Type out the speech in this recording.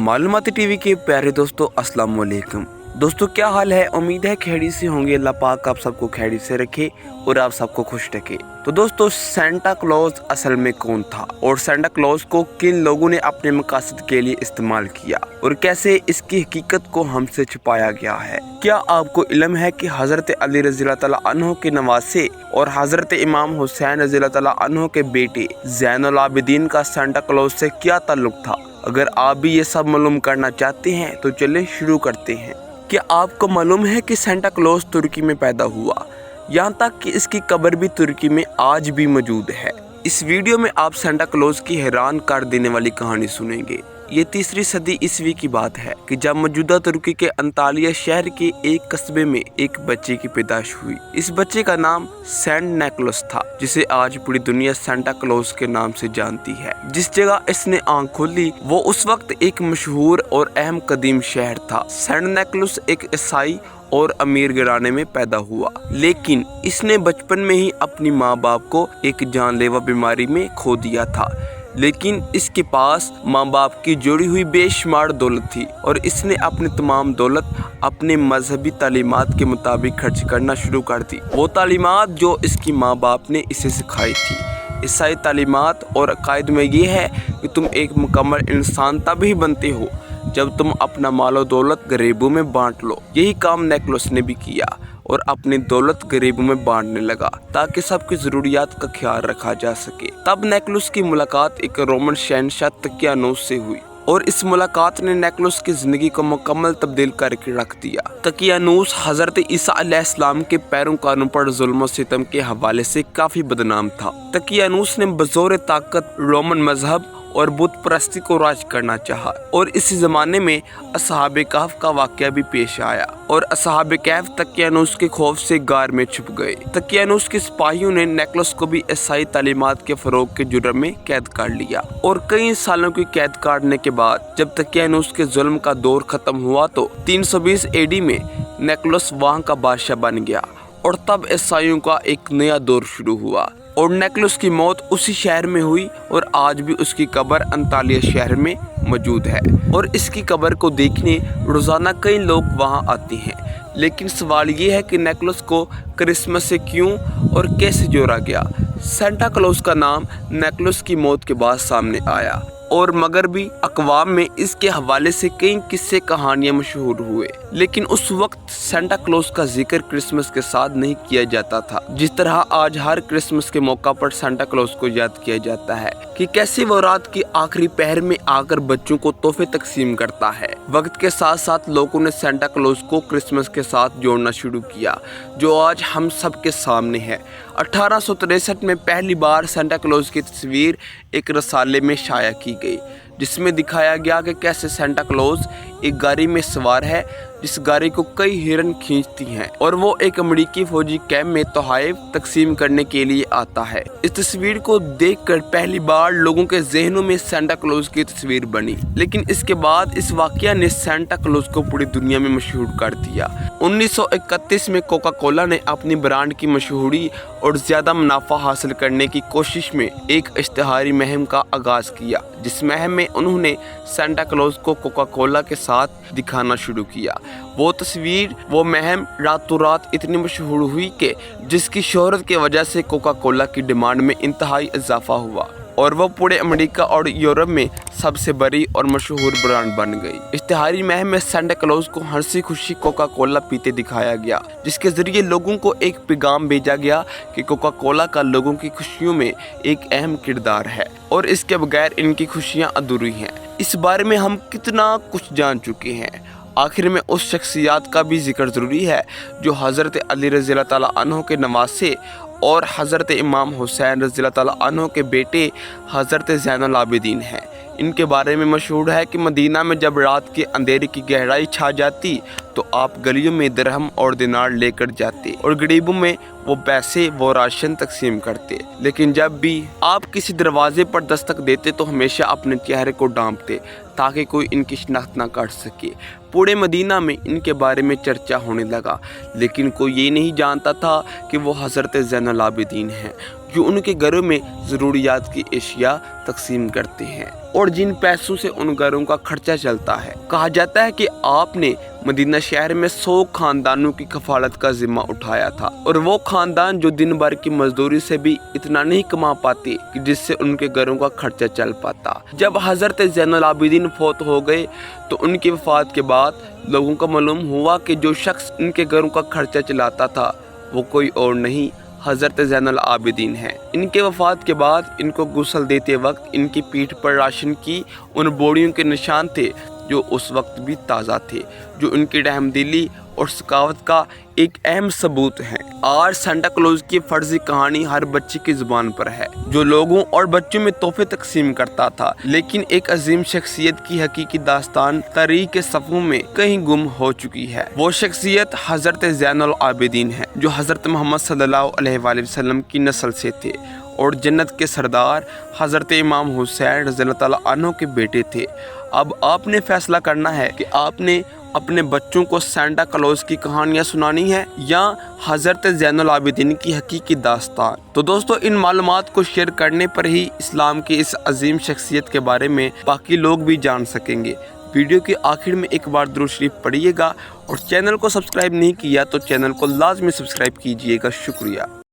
मालूमाती TV के प्यारे दोस्तों, अस्सलाम वालेकुम। दोस्तों, क्या हाल है? उम्मीद है खैरियत से होंगे। अल्लाह पाक आप सबको खैरियत से रखे और आप सबको खुश रखे। तो दोस्तों, सेंटा क्लॉज असल में कौन था और सेंटा क्लॉज को किन लोगों ने अपने मकसद के लिए इस्तेमाल किया और कैसे इसकी हकीकत को हमसे छुपाया गया है? क्या आपको इल्म है कि हजरत अली रज़ी अल्लाह तआला अन्हु के नवासे और हजरत इमाम हुसैन रज़ी अल्लाह तआला अन्हु के बेटे ज़ैनुल आबिदीन का सेंटा क्लॉज से क्या ताल्लुक था? अगर आप भी ये सब मालूम करना चाहते हैं तो चलें शुरू करते हैं। क्या आपको मालूम है कि सेंटा क्लॉज तुर्की में पैदा हुआ, यहाँ तक कि इसकी कब्र भी तुर्की में आज भी मौजूद है। इस वीडियो में आप सेंटा क्लॉज की हैरान कर देने वाली कहानी सुनेंगे। ये 3री सदी ईस्वी की बात है कि जब मौजूदा तुर्की के अंतालिया शहर के एक कस्बे में एक बच्चे की पैदाइश हुई। इस बच्चे का नाम सेंट निकोलस था, जिसे आज पूरी दुनिया सेंटा क्लॉज के नाम से जानती है। जिस जगह इसने आंख खोली वो उस वक्त एक मशहूर और अहम कदीम शहर था। सेंट निकोलस एक ईसाई और अमीर घराने में पैदा हुआ, लेकिन इसने बचपन में ही अपनी माँ बाप को एक जानलेवा बीमारी में खो दिया था। लेकिन इसके पास माँ बाप की जोड़ी हुई बेशुमार दौलत थी और इसने अपनी तमाम दौलत अपने मजहबी तालीमात के मुताबिक खर्च करना शुरू कर दी। वो तालीमात जो इसकी माँ बाप ने इसे सिखाई थी। ईसाई तालीमात और अकायद में ये है कि तुम एक मुकम्मल इंसान तभी बनते हो जब तुम अपना मालो दौलत गरीबों में बांट लो। यही काम निकोलस ने भी किया और अपनी दौलत गरीबों में बांटने लगा ताकि सबकी जरूरियात का ख्याल रखा जा सके। तब निकोलस की मुलाकात एक रोमन शहंशाह तकियानूस से हुई और इस मुलाकात ने निकोलस की जिंदगी को मुकम्मल तब्दील करके रख दिया। तकियानूस हजरत ईसा अलैहिस्सलाम के पैरोकारों पर जुल्म और सितम के हवाले से काफी बदनाम था। तकियानूस ने बजोर ताकत रोमन मजहब और बुत परस्ती को राज करना चाहा और इसी जमाने में असहाबे कहफ का वाकया भी पेश आया और असहाबे कहफ तकियानूस के खौफ से गार में छुप गए। तकियानूस के सिपाहियों ने निकोलस को भी ईसाई तालीमात के फरोग के जुर्म में कैद कर लिया और कई सालों की कैद काटने के बाद जब तकियानूस के जुल्म का दौर खत्म हुआ तो 320 AD में निकोलस वहाँ का बादशाह बन गया और तब ईसाइयों का एक नया दौर शुरू हुआ और निकोलस की मौत उसी शहर में हुई और आज भी उसकी कब्र अंतालिया शहर में मौजूद है और इसकी कब्र को देखने रोजाना कई लोग वहां आते हैं। लेकिन सवाल ये है कि निकोलस को क्रिसमस से क्यों और कैसे जोड़ा गया? सेंटा क्लॉज का नाम निकोलस की मौत के बाद सामने आया और मगरबी अक़वाम में इसके हवाले से कई किस्से कहानियां मशहूर हुए, लेकिन उस वक्त सेंटा क्लॉज का जिक्र क्रिसमस के साथ नहीं किया जाता था जिस तरह आज हर क्रिसमस के मौका पर सेंटा क्लॉज को याद किया जाता है कि कैसे वो रात की आखिरी पहर में आकर बच्चों को तोहफे तकसीम करता है। वक्त के साथ साथ लोगों ने सेंटा क्लॉज को क्रिसमस के साथ जोड़ना शुरू किया जो आज हम सब के सामने है। 1863 में पहली बार सेंटा क्लॉज की तस्वीर एक रसाले में शाया की गई जिसमें दिखाया गया कि कैसे सेंटा क्लॉज एक गाड़ी में सवार है जिस गाड़ी को कई हिरन खींचती हैं और वो एक अमेरिकी फौजी कैंप में तोहफे तकसीम करने के लिए आता है। इस तस्वीर को देखकर पहली बार लोगों के जहनों में सेंटा क्लॉज की तस्वीर बनी, लेकिन इसके बाद इस वाकया ने सेंटा क्लॉज को पूरी दुनिया में मशहूर कर दिया। 1931 में कोका कोला ने अपनी ब्रांड की मशहूरी और ज्यादा मुनाफा हासिल करने की कोशिश में एक इश्तिहारी मुहिम का आगाज किया, जिस मुहिम में उन्होंने सेंटा क्लॉज को कोका कोला के साथ दिखाना शुरू किया। वो तस्वीर, वो मुहिम रातों रात इतनी मशहूर हुई कि जिसकी शोहरत की वजह से कोका कोला की डिमांड में इंतहाई इजाफा हुआ और वो पूरे अमेरिका और यूरोप में सबसे बड़ी और मशहूर ब्रांड बन गई। इश्तिहारी मुहिम में सेंटा क्लॉज को हंसी खुशी कोका कोला पीते दिखाया गया, जिसके जरिए लोगों को एक पैगाम भेजा गया कि कोका कोला का लोगों की खुशियों में एक अहम किरदार है और इसके बगैर इनकी खुशियाँ अधूरी हैं। इस बारे में हम कितना कुछ जान चुके हैं। आखिर में उस शख्सियत का भी जिक्र ज़रूरी है जो हज़रत अली रज़ी अल्लाह तआला अन्हु के नवासे और हज़रत इमाम हुसैन रज़ी अल्लाह तआला अन्हु के बेटे हज़रत ज़ैनुल आबिदीन हैं। इनके बारे में मशहूर है कि मदीना में जब रात के अंधेरे की गहराई छा जाती तो आप गलियों में दिरहम और दिनार लेकर जाते और गरीबों में वो पैसे वो राशन तकसीम करते। लेकिन जब भी आप किसी दरवाजे पर दस्तक देते तो हमेशा अपने चेहरे को ढांपते ताकि कोई इनकी शिनाख्त ना कर सके। पूरे मदीना में इनके बारे में चर्चा होने लगा, लेकिन कोई ये नहीं जानता था कि वो हज़रत ज़ैनुल आबिदीन हैं जो उनके घरों में ज़रूरियात की एशिया तकसीम करते हैं और जिन पैसों से उन घरों का खर्चा चलता है। कहा जाता है कि आपने मदीना शहर में 100 खानदानों की कफालत का जिम्मा उठाया था, और वो खानदान जो दिन भर की मजदूरी से भी इतना नहीं कमा पाते कि जिससे उनके घरों का खर्चा चल पाता। जब हजरत ज़ैनुल आबिदीन फौत हो गए तो उनकी वफात के बाद लोगों को मालूम हुआ कि जो शख्स उनके घरों का खर्चा चलाता था वो कोई और नहीं, हज़रत ज़ैनुल आबिदीन है। इनके वफ़ात के बाद इनको गुस्ल देते वक्त इनकी पीठ पर राशन की उन बोरियों के निशान थे जो उस वक्त भी ताज़ा थे, जो उनकी रहमदिली और सखावत का एक अहम सबूत है। आज सांता क्लॉज की फर्जी कहानी हर बच्चे की जुबान पर है, जो लोगों और बच्चों में तोहफे तकसीम करता था, लेकिन एक अजीम शख्सियत की हकीकी दास्तान तारीख के सफ़ों में कहीं गुम हो चुकी है। वो शख्सियत हज़रत ज़ैनुल आबिदीन है, जो हज़रत मोहम्मद सल्लल्लाहु अलैहि वसल्लम की नस्ल से थे और जन्नत के सरदार हज़रत इमाम हुसैन रज़ियल्लाहु तआला अन्हु के बेटे थे। अब आपने फैसला करना है कि आपने अपने बच्चों को सांता क्लॉज की कहानियाँ सुनानी है या हज़रत ज़ैनुल आबिदीन की हकीकी दास्तान। तो दोस्तों, इन मालूमात को शेयर करने पर ही इस्लाम की इस अजीम शख्सियत के बारे में बाकी लोग भी जान सकेंगे। वीडियो के आखिर में एक बार दुरूद शरीफ पढ़िएगा और चैनल को सब्सक्राइब नहीं किया तो चैनल को लाजमी सब्सक्राइब कीजिएगा। शुक्रिया।